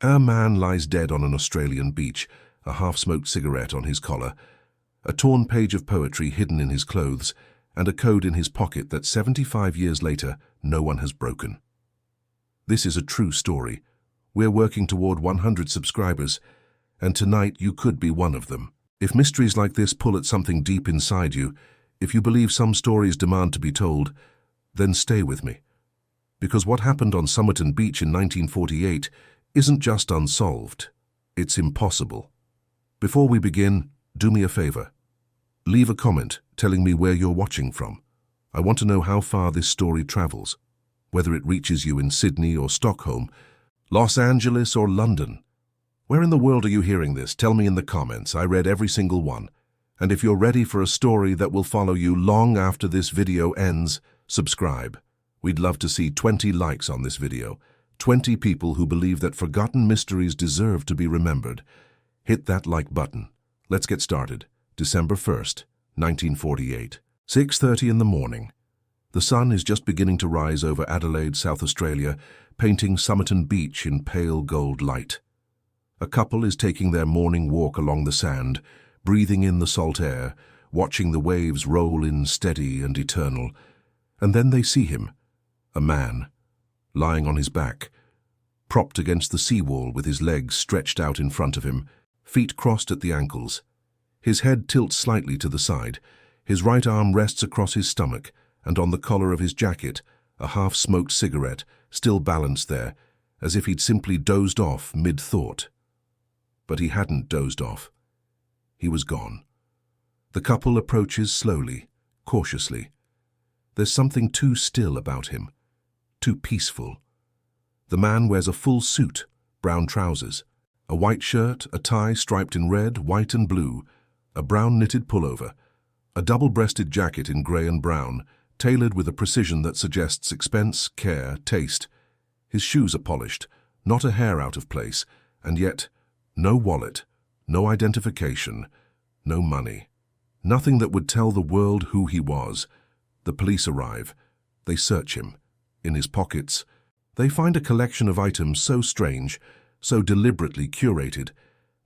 A man lies dead on an Australian beach, a half-smoked cigarette on his collar, a torn page of poetry hidden in his clothes, and a code in his pocket that 75 years later no one has broken. This is a true story. We're working toward 100 subscribers, and tonight you could be one of them. If mysteries like this pull at something deep inside you, if you believe some stories demand to be told, then stay with me. Because what happened on Somerton Beach in 1948 isn't just unsolved, it's impossible. Before we begin, do me a favor. Leave a comment telling me where you're watching from. I want to know how far this story travels, whether it reaches you in Sydney or Stockholm, Los Angeles or London. Where in the world are you hearing this? Tell me in the comments. I read every single one. And if you're ready for a story that will follow you long after this video ends, subscribe. We'd love to see 20 likes on this video. 20 people who believe that forgotten mysteries deserve to be remembered. Hit that like button. Let's get started. December 1st, 1948. 6:30 in the morning. The sun is just beginning to rise over Adelaide, South Australia, painting Somerton Beach in pale gold light. A couple is taking their morning walk along the sand, breathing in the salt air, watching the waves roll in steady and eternal. And then they see him, a man, lying on his back, propped against the seawall with his legs stretched out in front of him, feet crossed at the ankles. His head tilts slightly to the side, his right arm rests across his stomach, and on the collar of his jacket, a half-smoked cigarette still balanced there, as if he'd simply dozed off mid-thought. But he hadn't dozed off. He was gone. The couple approaches slowly, cautiously. There's something too still about him, too peaceful. The man wears a full suit, brown trousers, a white shirt, a tie striped in red, white and blue, a brown knitted pullover, a double-breasted jacket in grey and brown, tailored with a precision that suggests expense, care, taste. His shoes are polished, not a hair out of place, and yet no wallet, no identification, no money. Nothing that would tell the world who he was. The police arrive. They search him. In his pockets, they find a collection of items so strange, so deliberately curated,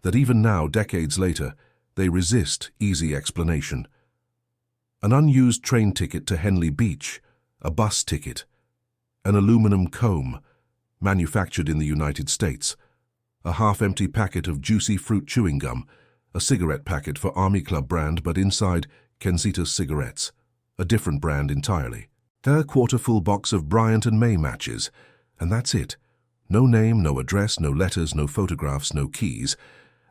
that even now, decades later, they resist easy explanation. An unused train ticket to Henley Beach, a bus ticket, an aluminum comb, manufactured in the United States, a half-empty packet of juicy fruit chewing gum, a cigarette packet for Army Club brand but inside Kensitas cigarettes, a different brand entirely. A quarter-full box of Bryant and May matches, and that's it. No name, no address, no letters, no photographs, no keys.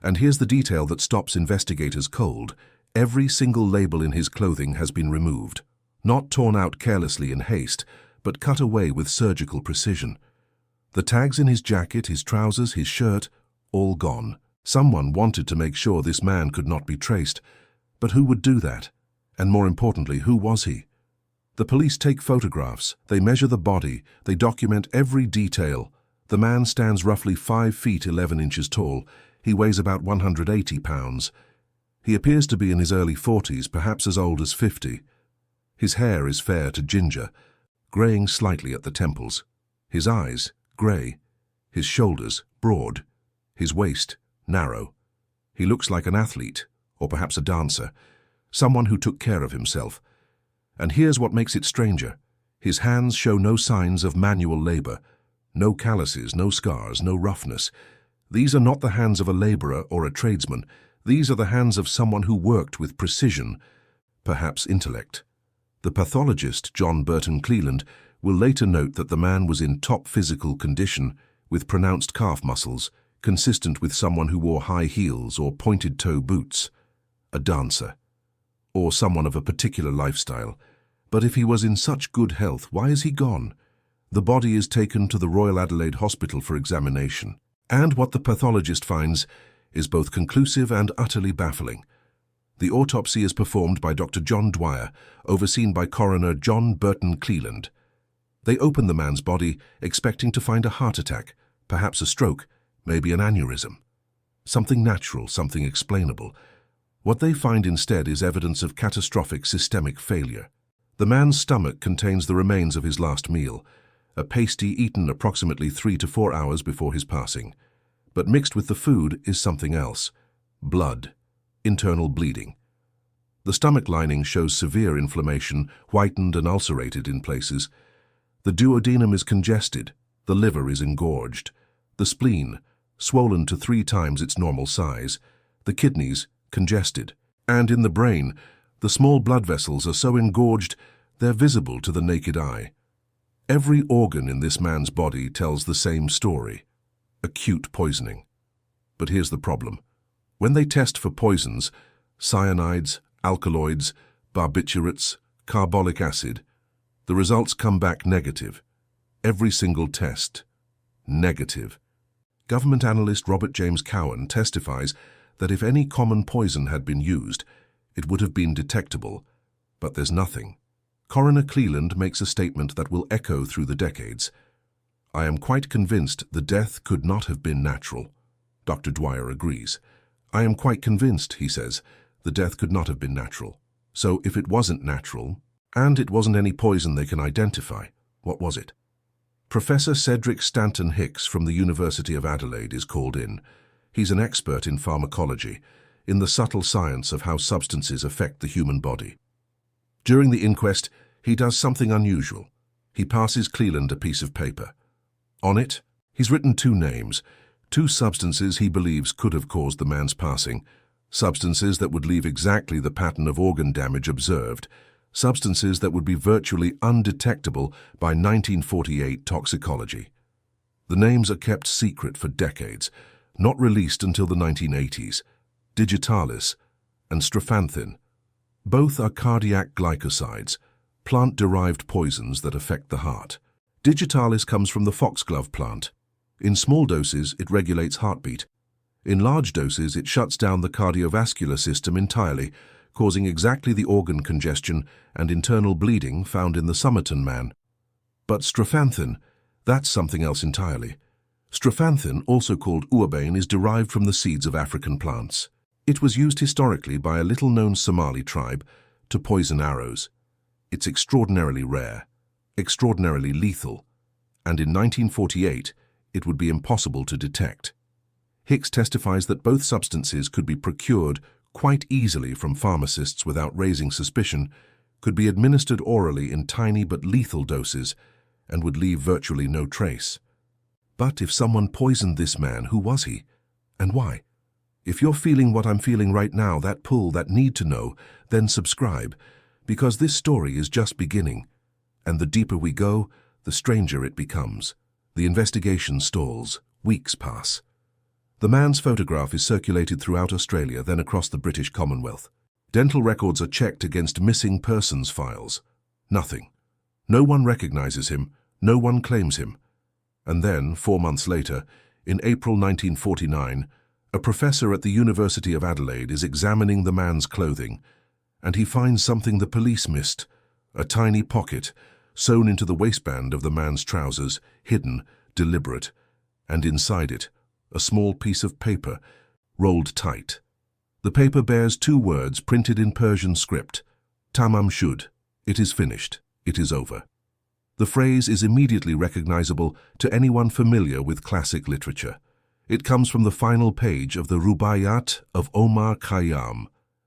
And here's the detail that stops investigators cold. Every single label in his clothing has been removed. Not torn out carelessly in haste, but cut away with surgical precision. The tags in his jacket, his trousers, his shirt, all gone. Someone wanted to make sure this man could not be traced. But who would do that? And more importantly, who was he? The police take photographs, they measure the body, they document every detail. The man stands roughly 5 feet 11 inches tall. He weighs about 180 pounds. He appears to be in his early 40s, perhaps as old as 50. His hair is fair to ginger, greying slightly at the temples. His eyes, grey. His shoulders, broad. His waist, narrow. He looks like an athlete, or perhaps a dancer, someone who took care of himself. And here's what makes it stranger. His hands show no signs of manual labor. No calluses, no scars, no roughness. These are not the hands of a laborer or a tradesman. These are the hands of someone who worked with precision, perhaps intellect. The pathologist, John Burton Cleland, will later note that the man was in top physical condition, with pronounced calf muscles, consistent with someone who wore high heels or pointed-toe boots. A dancer. Or someone of a particular lifestyle. But if he was in such good health, why is he gone? The body is taken to the Royal Adelaide Hospital for examination. And what the pathologist finds is both conclusive and utterly baffling. The autopsy is performed by Dr. John Dwyer, overseen by coroner John Burton Cleland. They open the man's body, expecting to find a heart attack, perhaps a stroke, maybe an aneurysm. Something natural, something explainable. What they find instead is evidence of catastrophic systemic failure. The man's stomach contains the remains of his last meal, a pasty eaten approximately 3 to 4 hours before his passing. But mixed with the food is something else. Blood. Internal bleeding. The stomach lining shows severe inflammation, whitened and ulcerated in places. The duodenum is congested. The liver is engorged. The spleen, swollen to 3 times its normal size. The kidneys, congested. And in the brain, the small blood vessels are so engorged they're visible to the naked eye. Every organ in this man's body tells the same story. Acute poisoning. But here's the problem. When they test for poisons, cyanides, alkaloids, barbiturates, carbolic acid, the results come back negative. Every single test. Negative. Government analyst Robert James Cowan testifies that if any common poison had been used, it would have been detectable, but there's nothing. Coroner Cleland makes a statement that will echo through the decades. I am quite convinced the death could not have been natural. Dr. Dwyer agrees. I am quite convinced, he says, the death could not have been natural. So if it wasn't natural, and it wasn't any poison they can identify, what was it? Professor Cedric Stanton Hicks from the University of Adelaide is called in. He's an expert in pharmacology, in the subtle science of how substances affect the human body. During the inquest, he does something unusual. He passes Cleland a piece of paper. On it, he's written 2 names, 2 substances he believes could have caused the man's passing, substances that would leave exactly the pattern of organ damage observed, substances that would be virtually undetectable by 1948 toxicology. The names are kept secret for decades, not released until the 1980s. Digitalis and strephanthine. Both are cardiac glycosides, plant-derived poisons that affect the heart. Digitalis comes from the foxglove plant. In small doses, it regulates heartbeat. In large doses, it shuts down the cardiovascular system entirely, causing exactly the organ congestion and internal bleeding found in the Somerton man. But strephanthine, that's something else entirely. Strephanthine, also called ouabain, is derived from the seeds of African plants. It was used historically by a little-known Somali tribe to poison arrows. It's extraordinarily rare, extraordinarily lethal, and in 1948, it would be impossible to detect. Hicks testifies that both substances could be procured quite easily from pharmacists without raising suspicion, could be administered orally in tiny but lethal doses, and would leave virtually no trace. But if someone poisoned this man, who was he? And why? If you're feeling what I'm feeling right now, that pull, that need to know, then subscribe, because this story is just beginning. And the deeper we go, the stranger it becomes. The investigation stalls. Weeks pass. The man's photograph is circulated throughout Australia, then across the British Commonwealth. Dental records are checked against missing persons files. Nothing. No one recognizes him. No one claims him. And then, 4 months later, in April 1949, a professor at the University of Adelaide is examining the man's clothing, and he finds something the police missed, a tiny pocket sewn into the waistband of the man's trousers, hidden, deliberate, and inside it, a small piece of paper, rolled tight. The paper bears 2 words printed in Persian script, Tamám Shud, it is finished, it is over. The phrase is immediately recognizable to anyone familiar with classic literature. It comes from the final page of the Rubaiyat of Omar Khayyam,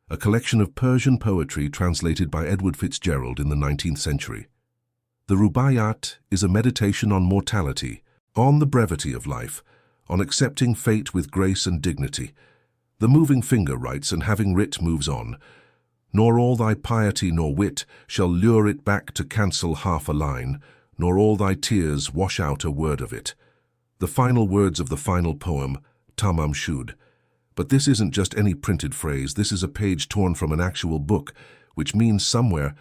a collection of Persian poetry translated by Edward Fitzgerald in the 19th century. The Rubaiyat is a meditation on mortality, on the brevity of life, on accepting fate with grace and dignity. The moving finger writes, and having writ moves on. Nor all thy piety nor wit shall lure it back to cancel half a line, nor all thy tears wash out a word of it. The final words of the final poem, Tamám Shud. But this isn't just any printed phrase, this is a page torn from an actual book, which means somewhere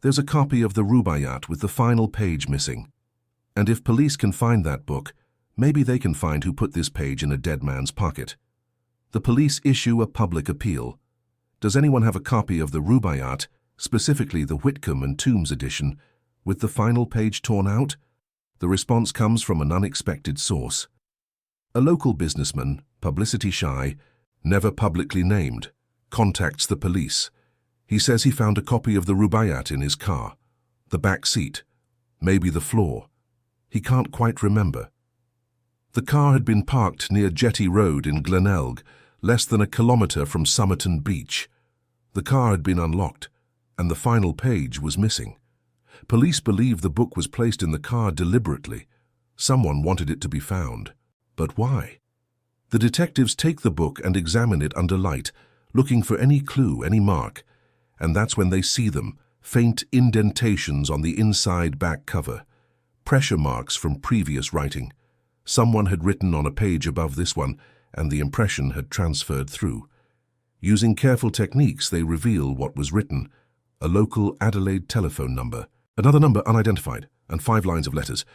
there's a copy of the Rubaiyat with the final page missing. And if police can find that book, maybe they can find who put this page in a dead man's pocket. The police issue a public appeal. Does anyone have a copy of the Rubaiyat, specifically the Whitcomb and Tombs edition, with the final page torn out? The response comes from an unexpected source. A local businessman, publicity shy, never publicly named, contacts the police. He says he found a copy of the Rubaiyat in his car, the back seat, maybe the floor. He can't quite remember. The car had been parked near Jetty Road in Glenelg, less than a kilometre from Somerton Beach. The car had been unlocked, and the final page was missing. Police believe the book was placed in the car deliberately. Someone wanted it to be found. But why? The detectives take the book and examine it under light, looking for any clue, any mark, and that's when they see them, faint indentations on the inside back cover, pressure marks from previous writing. Someone had written on a page above this one, and the impression had transferred through. Using careful techniques, they reveal what was written: a local Adelaide telephone number, another number unidentified, and 5 lines of letters,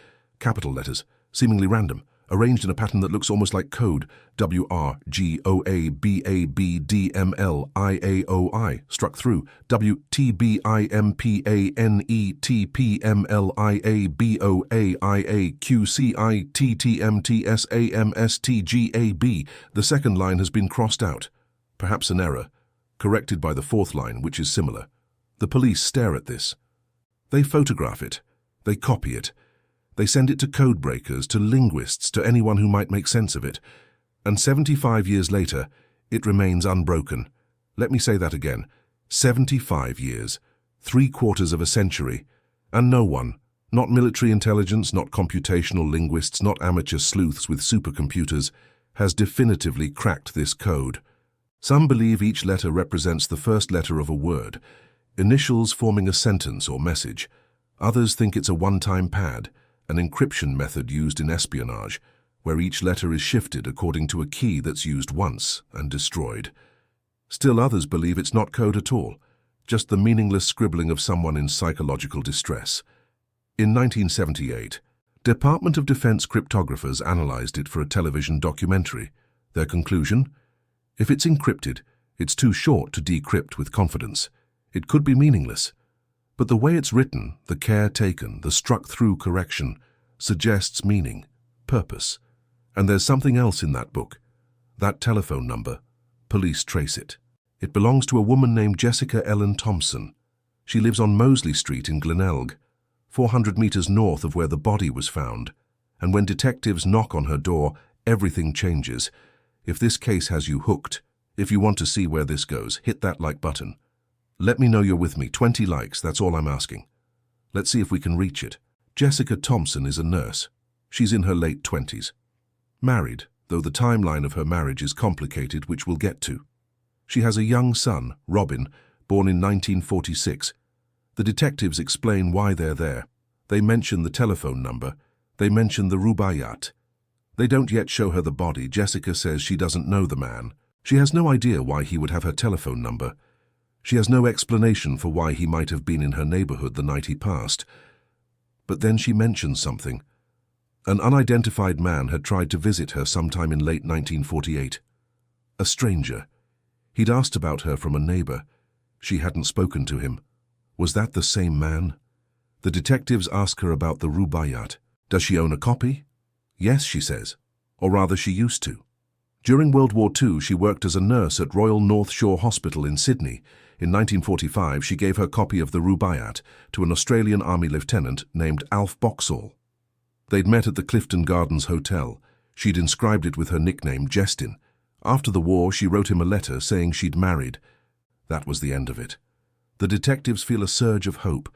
capital letters, seemingly random, arranged in a pattern that looks almost like code: WRGOABABDMLIAOI, struck through, WTBIMPANETPMLIABOAIAQCITTMTSAMSTGAB. The second line has been crossed out. Perhaps an error, corrected by the 4th line, which is similar. The police stare at this. They photograph it. They copy it. They send it to codebreakers, to linguists, to anyone who might make sense of it. And 75 years later, it remains unbroken. Let me say that again. 75 years, 3/4 of a century, and no one, not military intelligence, not computational linguists, not amateur sleuths with supercomputers, has definitively cracked this code. Some believe each letter represents the first letter of a word, initials forming a sentence or message. Others think it's a one-time pad, an encryption method used in espionage, where each letter is shifted according to a key that's used once and destroyed. Still others believe it's not code at all, just the meaningless scribbling of someone in psychological distress. In 1978, Department of Defense cryptographers analyzed it for a television documentary. Their conclusion? If it's encrypted, it's too short to decrypt with confidence. It could be meaningless. But the way it's written, the care taken, the struck-through correction, suggests meaning, purpose. And there's something else in that book. That telephone number. Police trace it. It belongs to a woman named Jessica Ellen Thompson. She lives on Mosley Street in Glenelg, 400 meters north of where the body was found. And when detectives knock on her door, everything changes. If this case has you hooked, if you want to see where this goes, hit that like button. Let me know you're with me. 20 likes, that's all I'm asking. Let's see if we can reach it. Jessica Thompson is a nurse. She's in her late 20s. Married, though the timeline of her marriage is complicated, which we'll get to. She has a young son, Robin, born in 1946. The detectives explain why they're there. They mention the telephone number. They mention the rubaiyat. They don't yet show her the body. Jessica says she doesn't know the man. She has no idea why he would have her telephone number. She has no explanation for why he might have been in her neighborhood the night he passed. But then she mentions something. An unidentified man had tried to visit her sometime in late 1948. A stranger. He'd asked about her from a neighbor. She hadn't spoken to him. Was that the same man? The detectives ask her about the rubaiyat. Does she own a copy? Yes, she says. Or rather, she used to. During World War II, she worked as a nurse at Royal North Shore Hospital in Sydney. In 1945, she gave her copy of the rubaiyat to an Australian Army lieutenant named Alf Boxall. They'd met at the Clifton Gardens Hotel. She'd inscribed it with her nickname, Jestin. After the war, she wrote him a letter saying she'd married. That was the end of it. The detectives feel a surge of hope.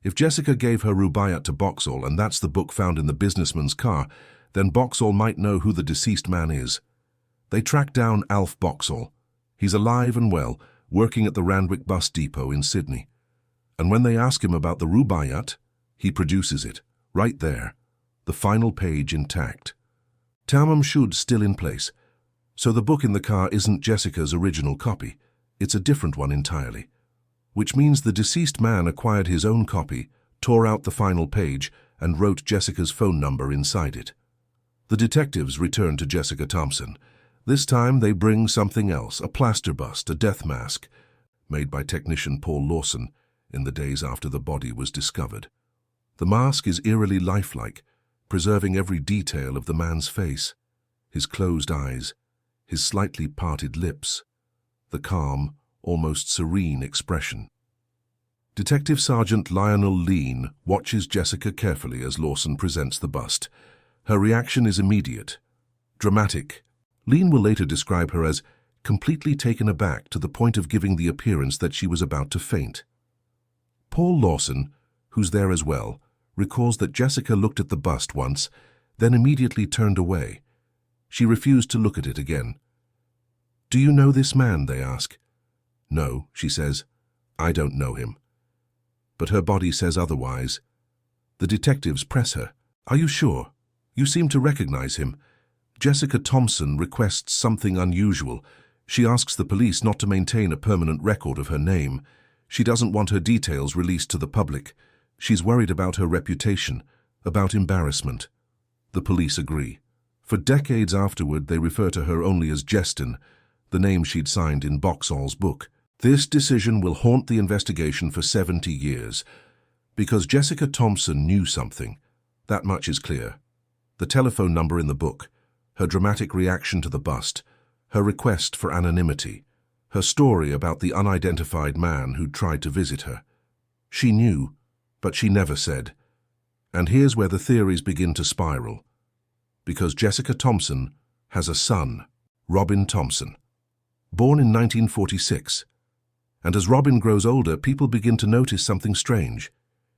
If Jessica gave her rubaiyat to Boxall, and that's the book found in the businessman's car, then Boxall might know who the deceased man is. They track down Alf Boxall. He's alive and well, working at the Randwick bus depot in Sydney. And when they ask him about the rubaiyat, he produces it, right there, the final page intact. Tamám Shud still in place. So the book in the car isn't Jessica's original copy. It's a different one entirely. Which means the deceased man acquired his own copy, tore out the final page, and wrote Jessica's phone number inside it. The detectives return to Jessica Thompson. This time they bring something else, a plaster bust, a death mask, made by technician Paul Lawson in the days after the body was discovered. The mask is eerily lifelike, preserving every detail of the man's face, his closed eyes, his slightly parted lips, the calm, almost serene expression. Detective Sergeant Lionel Lean watches Jessica carefully as Lawson presents the bust. Her reaction is immediate, dramatic. Lean will later describe her as completely taken aback to the point of giving the appearance that she was about to faint. Paul Lawson, who's there as well, recalls that Jessica looked at the bust once, then immediately turned away. She refused to look at it again. "Do you know this man?" they ask. "No," she says. "I don't know him." But her body says otherwise. The detectives press her. "Are you sure? You seem to recognize him." Jessica Thompson requests something unusual. She asks the police not to maintain a permanent record of her name. She doesn't want her details released to the public. She's worried about her reputation, about embarrassment. The police agree. For decades afterward, they refer to her only as Jestin, the name she'd signed in Boxall's book. This decision will haunt the investigation for 70 years. Because Jessica Thompson knew something, that much is clear. The telephone number in the book, her dramatic reaction to the bust, her request for anonymity, her story about the unidentified man who'd tried to visit her. She knew, but she never said. And here's where the theories begin to spiral. Because Jessica Thompson has a son, Robin Thompson, born in 1946. And as Robin grows older, people begin to notice something strange.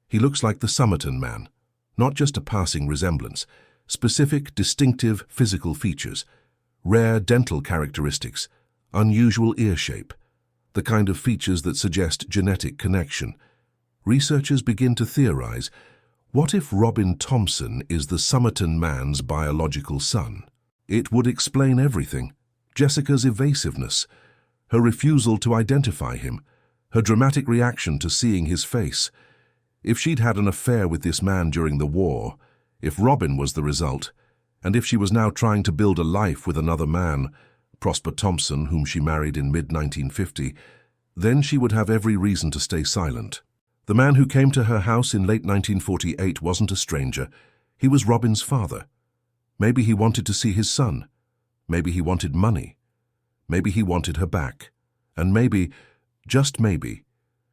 He looks like the Somerton man, not just a passing resemblance. Specific, distinctive physical features, rare dental characteristics, unusual ear shape, the kind of features that suggest genetic connection. Researchers begin to theorize, what if Robin Thompson is the Somerton man's biological son? It would explain everything. Jessica's evasiveness, her refusal to identify him, her dramatic reaction to seeing his face. If she'd had an affair with this man during the war, if Robin was the result, and if she was now trying to build a life with another man, Prosper Thompson, whom she married in mid-1950, then she would have every reason to stay silent. The man who came to her house in late 1948 wasn't a stranger. He was Robin's father. Maybe he wanted to see his son. Maybe he wanted money. Maybe he wanted her back. And maybe, just maybe,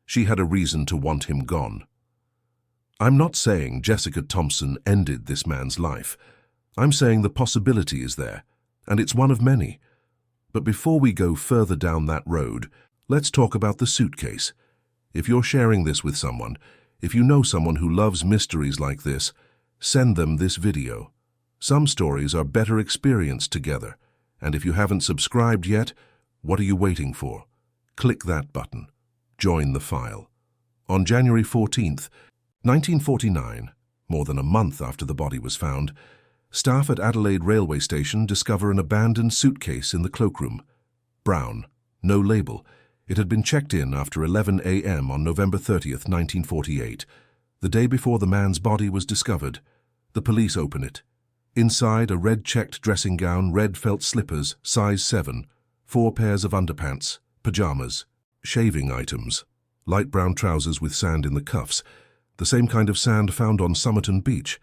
she had a reason to want him gone. I'm not saying Jessica Thompson ended this man's life. I'm saying the possibility is there, and it's one of many. But before we go further down that road, let's talk about the suitcase. If you're sharing this with someone, if you know someone who loves mysteries like this, send them this video. Some stories are better experienced together, and if you haven't subscribed yet, what are you waiting for? Click that button. Join the file. On January 14th, 1949, more than a month after the body was found, staff at Adelaide railway station discover an abandoned suitcase in the cloakroom. Brown, no label. It had been checked in after 11 a.m. on November 30th, 1948, the day before the man's body was discovered. The police open it. Inside, a red-checked dressing gown, red felt slippers, size 7, 4 pairs of underpants, pajamas, shaving items, light brown trousers with sand in the cuffs, the same kind of sand found on Somerton Beach,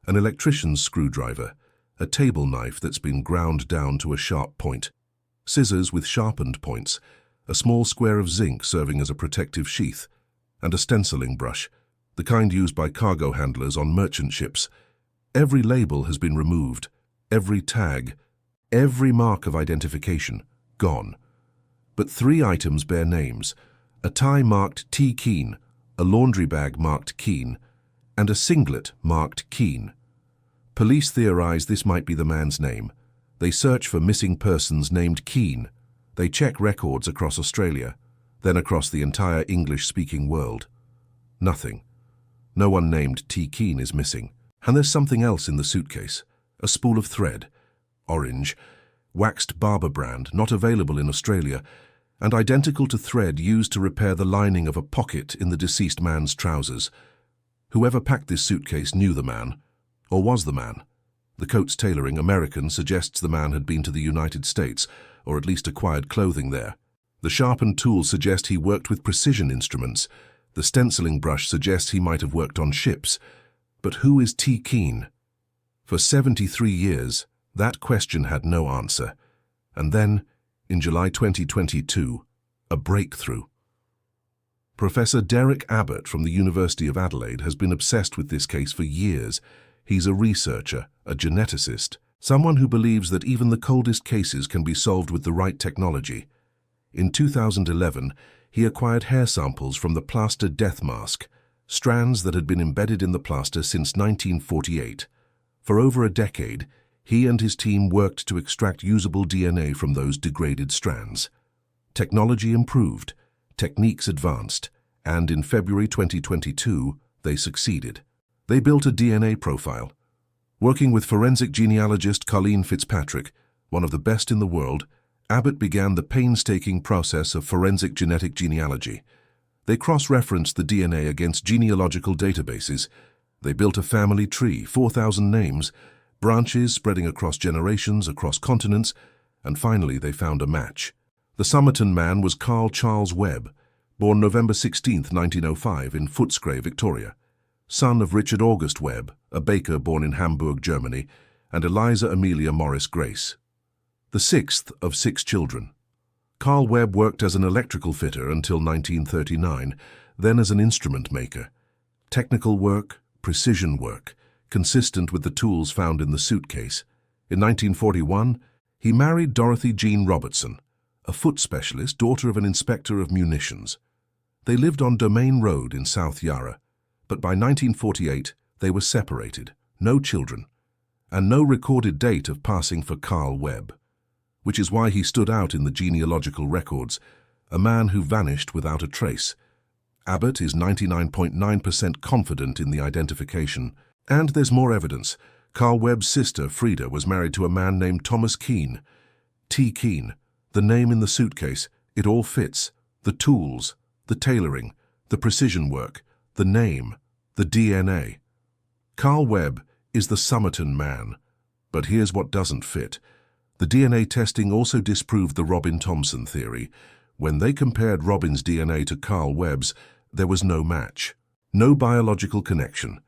an electrician's screwdriver, a table knife that's been ground down to a sharp point, scissors with sharpened points, a small square of zinc serving as a protective sheath, and a stenciling brush, the kind used by cargo handlers on merchant ships. Every label has been removed, every tag, every mark of identification, gone. But 3 items bear names: a tie marked T. Keane, a laundry bag marked Keane, and a singlet marked Keane. Police theorize this might be the man's name. They search for missing persons named Keane. They check records across Australia, then across the entire English-speaking world. Nothing. No one named T. Keane is missing. And there's something else in the suitcase. A spool of thread. Orange. Waxed barber brand, not available in Australia, and identical to thread used to repair the lining of a pocket in the deceased man's trousers. Whoever packed this suitcase knew the man, or was the man. The coat's tailoring, American, suggests the man had been to the United States, or at least acquired clothing there. The sharpened tools suggest he worked with precision instruments. The stenciling brush suggests he might have worked on ships. But who is T. Keane? For 73 years, that question had no answer. And then, in July 2022, a breakthrough. Professor Derek Abbott from the University of Adelaide has been obsessed with this case for years. He's a researcher, a geneticist, Someone who believes that even the coldest cases can be solved with the right technology. In 2011, he acquired hair samples from the plaster death mask, strands that had been embedded in the plaster since 1948. For over a decade, he and his team worked to extract usable DNA from those degraded strands. Technology improved, techniques advanced, and in February 2022, they succeeded. They built a DNA profile. Working with forensic genealogist Colleen Fitzpatrick, one of the best in the world, Abbott began the painstaking process of forensic genetic genealogy. They cross-referenced the DNA against genealogical databases. They built a family tree, 4,000 names, branches spreading across generations, across continents, and finally they found a match. The Somerton man was Carl Charles Webb, born November 16, 1905 in Footscray, Victoria, son of Richard August Webb, a baker born in Hamburg, Germany, and Eliza Amelia Morris Grace. The sixth of 6 children. Carl Webb worked as an electrical fitter until 1939, then as an instrument maker. Technical work, precision work, consistent with the tools found in the suitcase. In 1941, he married Dorothy Jean Robertson, a foot specialist, daughter of an inspector of munitions. They lived on Domain Road in South Yarra, but by 1948 they were separated, no children, and no recorded date of passing for Carl Webb, which is why he stood out in the genealogical records, a man who vanished without a trace. Abbott is 99.9% confident in the identification, and there's more evidence. Carl Webb's sister, Frida, was married to a man named Thomas Keane. T. Keane. The name in the suitcase, it all fits. The tools, the tailoring, the precision work, the name, the DNA. Carl Webb is the Somerton man. But here's what doesn't fit. The DNA testing also disproved the Robin Thompson theory. When they compared Robin's DNA to Carl Webb's, there was no match, no biological connection.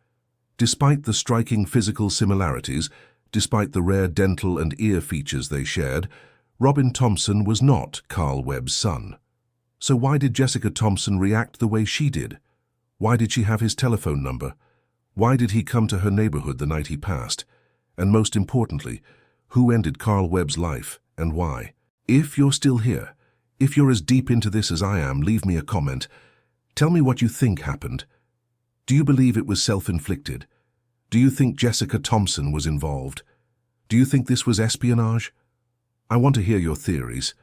Despite the striking physical similarities, despite the rare dental and ear features they shared, Robin Thompson was not Carl Webb's son. So why did Jessica Thompson react the way she did? Why did she have his telephone number? Why did he come to her neighborhood the night he passed? And most importantly, who ended Carl Webb's life and why? If you're still here, if you're as deep into this as I am, leave me a comment. Tell me what you think happened. Do you believe it was self-inflicted? Do you think Jessica Thompson was involved? Do you think this was espionage? I want to hear your theories,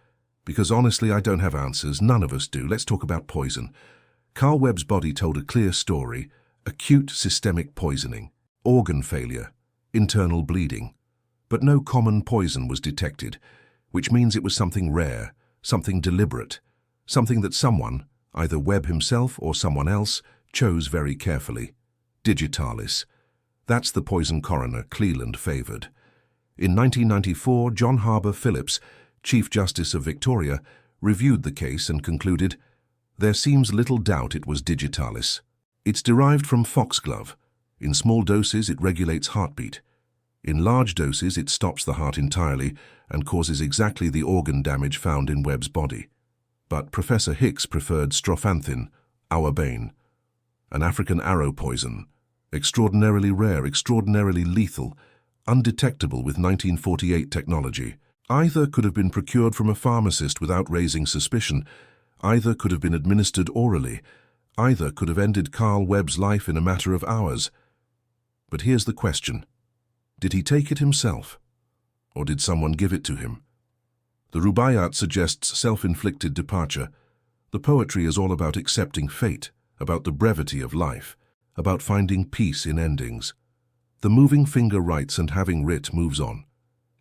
because honestly I don't have answers, none of us do. Let's talk about poison. Carl Webb's body told a clear story: acute systemic poisoning, organ failure, internal bleeding. But no common poison was detected, which means it was something rare, something deliberate, something that someone, either Webb himself or someone else, chose very carefully. Digitalis. That's the poison coroner Cleland favored. In 1994, John Harbour Phillips, Chief Justice of Victoria, reviewed the case and concluded, "There seems little doubt it was digitalis. It's derived from foxglove. In small doses, it regulates heartbeat. In large doses, it stops the heart entirely and causes exactly the organ damage found in Webb's body." But Professor Hicks preferred strophanthin, auerbane, an African arrow poison, extraordinarily rare, extraordinarily lethal, undetectable with 1948 technology. Either could have been procured from a pharmacist without raising suspicion, either could have been administered orally, either could have ended Carl Webb's life in a matter of hours. But here's the question. Did he take it himself? Or did someone give it to him? The Rubaiyat suggests self-inflicted departure. The poetry is all about accepting fate, about the brevity of life, about finding peace in endings. The moving finger writes and having writ moves on.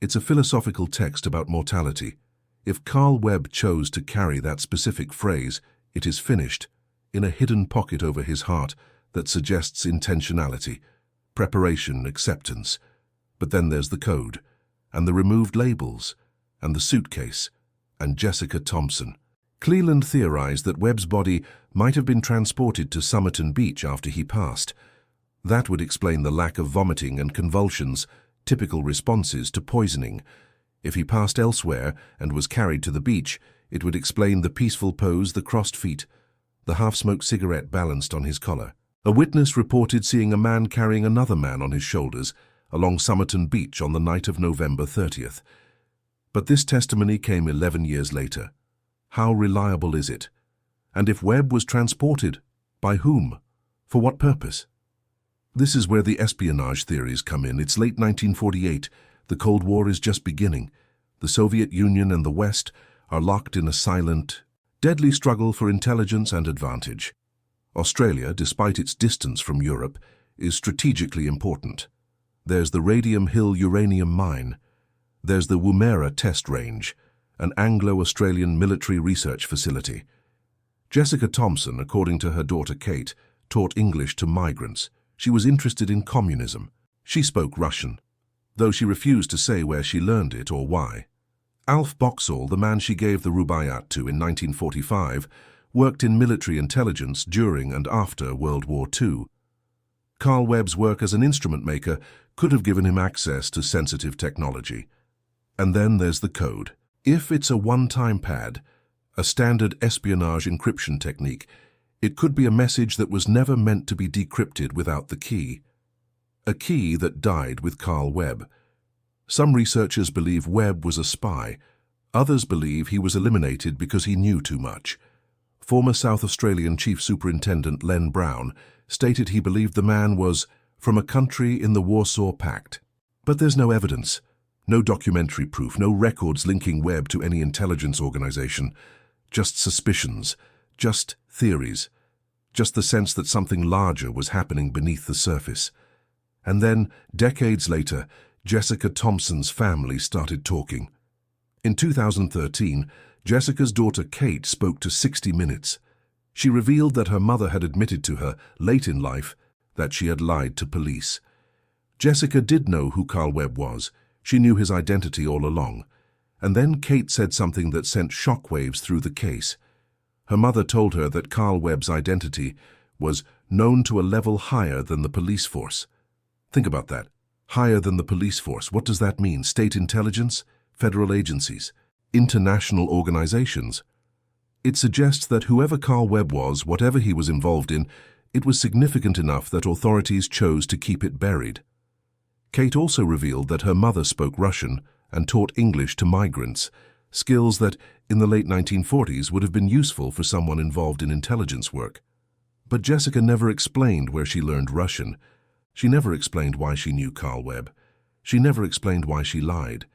It's a philosophical text about mortality. If Carl Webb chose to carry that specific phrase, it is finished, in a hidden pocket over his heart that suggests intentionality, preparation, acceptance. But then there's the code, and the removed labels, and the suitcase, and Jessica Thompson. Cleland theorized that Webb's body might have been transported to Somerton Beach after he passed. That would explain the lack of vomiting and convulsions, typical responses to poisoning. If he passed elsewhere and was carried to the beach, it would explain the peaceful pose, the crossed feet, the half-smoked cigarette balanced on his collar. A witness reported seeing a man carrying another man on his shoulders, along Somerton Beach on the night of November 30th. But this testimony came 11 years later. How reliable is it? And if Webb was transported, by whom? For what purpose? This is where the espionage theories come in. It's late 1948. The Cold War is just beginning. The Soviet Union and the West are locked in a silent, deadly struggle for intelligence and advantage. Australia, despite its distance from Europe, is strategically important. There's the Radium Hill uranium mine. There's the Woomera test range, an Anglo-Australian military research facility. Jessica Thomson, according to her daughter Kate, taught English to migrants. She was interested in communism. She spoke Russian, though she refused to say where she learned it or why. Alf Boxall, the man she gave the Rubaiyat to in 1945, worked in military intelligence during and after World War II. Carl Webb's work as an instrument maker could have given him access to sensitive technology. And then there's the code. If it's a one-time pad, a standard espionage encryption technique, it could be a message that was never meant to be decrypted without the key. A key that died with Carl Webb. Some researchers believe Webb was a spy. Others believe he was eliminated because he knew too much. Former South Australian Chief Superintendent Len Brown stated he believed the man was from a country in the Warsaw Pact. But there's no evidence, no documentary proof, no records linking Webb to any intelligence organization. Just suspicions, just theories, just the sense that something larger was happening beneath the surface. And then, decades later, Jessica Thomson's family started talking. In 2013, Jessica's daughter Kate spoke to 60 Minutes. She revealed that her mother had admitted to her, late in life, that she had lied to police. Jessica did know who Carl Webb was. She knew his identity all along. And then Kate said something that sent shockwaves through the case. Her mother told her that Carl Webb's identity was known to a level higher than the police force. Think about that. Higher than the police force. What does that mean? State intelligence? Federal agencies? International organizations? It suggests that whoever Carl Webb was, whatever he was involved in, it was significant enough that authorities chose to keep it buried. Kate also revealed that her mother spoke Russian and taught English to migrants, skills that, in the late 1940s, would have been useful for someone involved in intelligence work. But Jessica never explained where she learned Russian. She never explained why she knew Carl Webb. She never explained why she lied.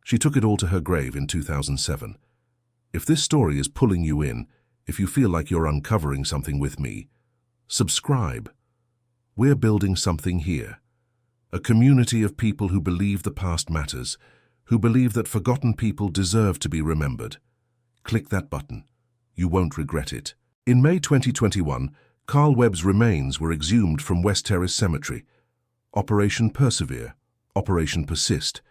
She took it all to her grave in 2007. If this story is pulling you in, if you feel like you're uncovering something with me, subscribe. We're building something here. A community of people who believe the past matters, who believe that forgotten people deserve to be remembered. Click that button. You won't regret it. In May 2021, Carl Webb's remains were exhumed from West Terrace Cemetery. Operation Persevere, Operation Persist.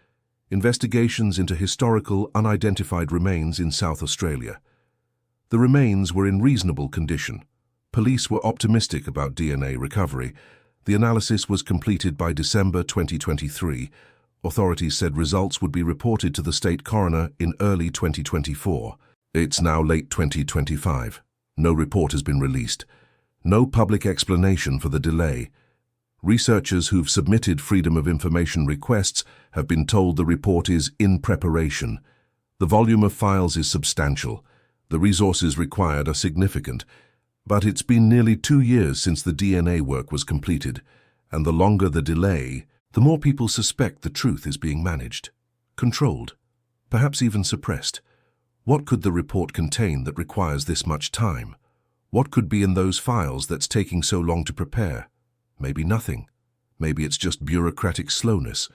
Investigations into historical, unidentified remains in South Australia. The remains were in reasonable condition. Police were optimistic about DNA recovery. The analysis was completed by December 2023. Authorities said results would be reported to the state coroner in early 2024. It's now late 2025. No report has been released. No public explanation for the delay. Researchers who've submitted Freedom of Information requests have been told the report is in preparation. The volume of files is substantial. The resources required are significant. But it's been nearly 2 years since the DNA work was completed, and the longer the delay, the more people suspect the truth is being managed, controlled, perhaps even suppressed. What could the report contain that requires this much time? What could be in those files that's taking so long to prepare? Maybe nothing. Maybe it's just bureaucratic slowness.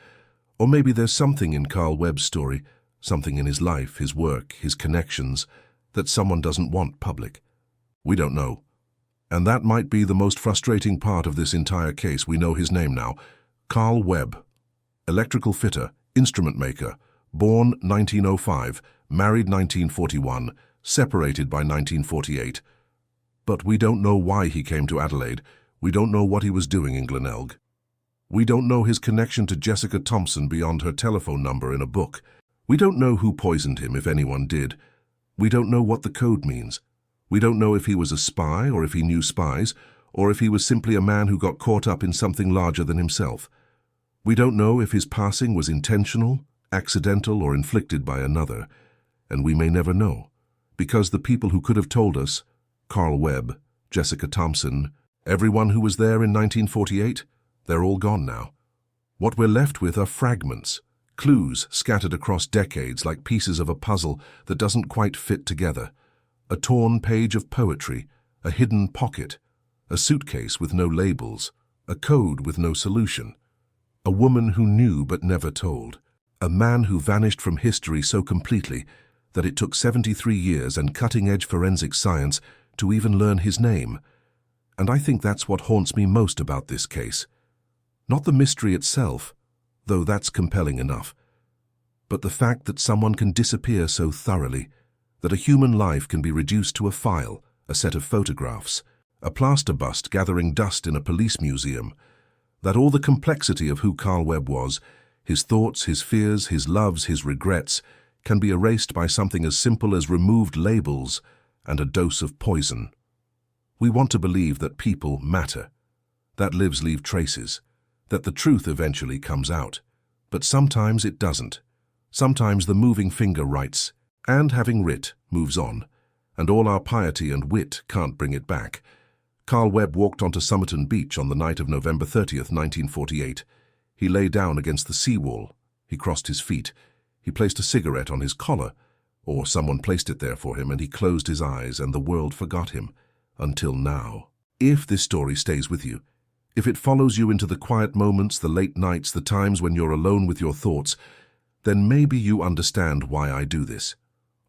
Or maybe there's something in Carl Webb's story, something in his life, his work, his connections, that someone doesn't want public. We don't know. And that might be the most frustrating part of this entire case. We know his name now. Carl Webb. Electrical fitter, instrument maker, born 1905, married 1941, separated by 1948. But we don't know why he came to Adelaide. We don't know what he was doing in Glenelg. We don't know his connection to Jessica Thomson beyond her telephone number in a book. We don't know who poisoned him, if anyone did. We don't know what the code means. We don't know if he was a spy or if he knew spies, or if he was simply a man who got caught up in something larger than himself. We don't know if his passing was intentional, accidental, or inflicted by another, and we may never know, because the people who could have told us, Carl Webb, Jessica Thompson, everyone who was there in 1948, they're all gone now. What we're left with are fragments, clues scattered across decades like pieces of a puzzle that doesn't quite fit together. A torn page of poetry, a hidden pocket, a suitcase with no labels, a code with no solution. A woman who knew but never told. A man who vanished from history so completely that it took 73 years and cutting-edge forensic science to even learn his name. And I think that's what haunts me most about this case. Not the mystery itself, though that's compelling enough, but the fact that someone can disappear so thoroughly, that a human life can be reduced to a file, a set of photographs, a plaster bust gathering dust in a police museum, that all the complexity of who Carl Webb was, his thoughts, his fears, his loves, his regrets, can be erased by something as simple as removed labels and a dose of poison. We want to believe that people matter, that lives leave traces, that the truth eventually comes out. But sometimes it doesn't. Sometimes the moving finger writes, and having writ, moves on, and all our piety and wit can't bring it back. Carl Webb walked onto Somerton beach on the night of November 30th, 1948. He lay down against the seawall. He crossed his feet. He placed a cigarette on his collar, or someone placed it there for him, and he closed his eyes and the world forgot him. Until now. If this story stays with you, if it follows you into the quiet moments, the late nights, the times when you're alone with your thoughts, then maybe you understand why I do this,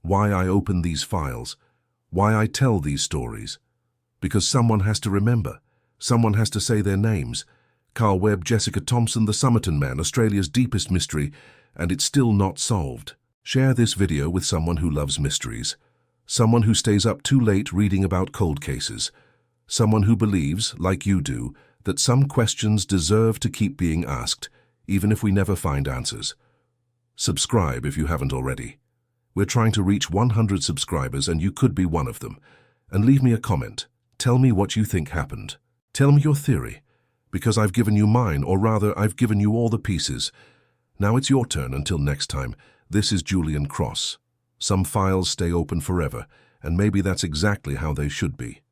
why I open these files, why I tell these stories. Because someone has to remember, someone has to say their names. Carl Webb, Jessica Thompson, the Somerton man, Australia's deepest mystery, and it's still not solved. Share this video with someone who loves mysteries, someone who stays up too late reading about cold cases, someone who believes, like you do, that some questions deserve to keep being asked, even if we never find answers. Subscribe if you haven't already. We're trying to reach 100 subscribers and you could be one of them. And leave me a comment. Tell me what you think happened. Tell me your theory, because I've given you mine, or rather, I've given you all the pieces. Now it's your turn. Until next time, this is Julian Cross. Some files stay open forever, and maybe that's exactly how they should be.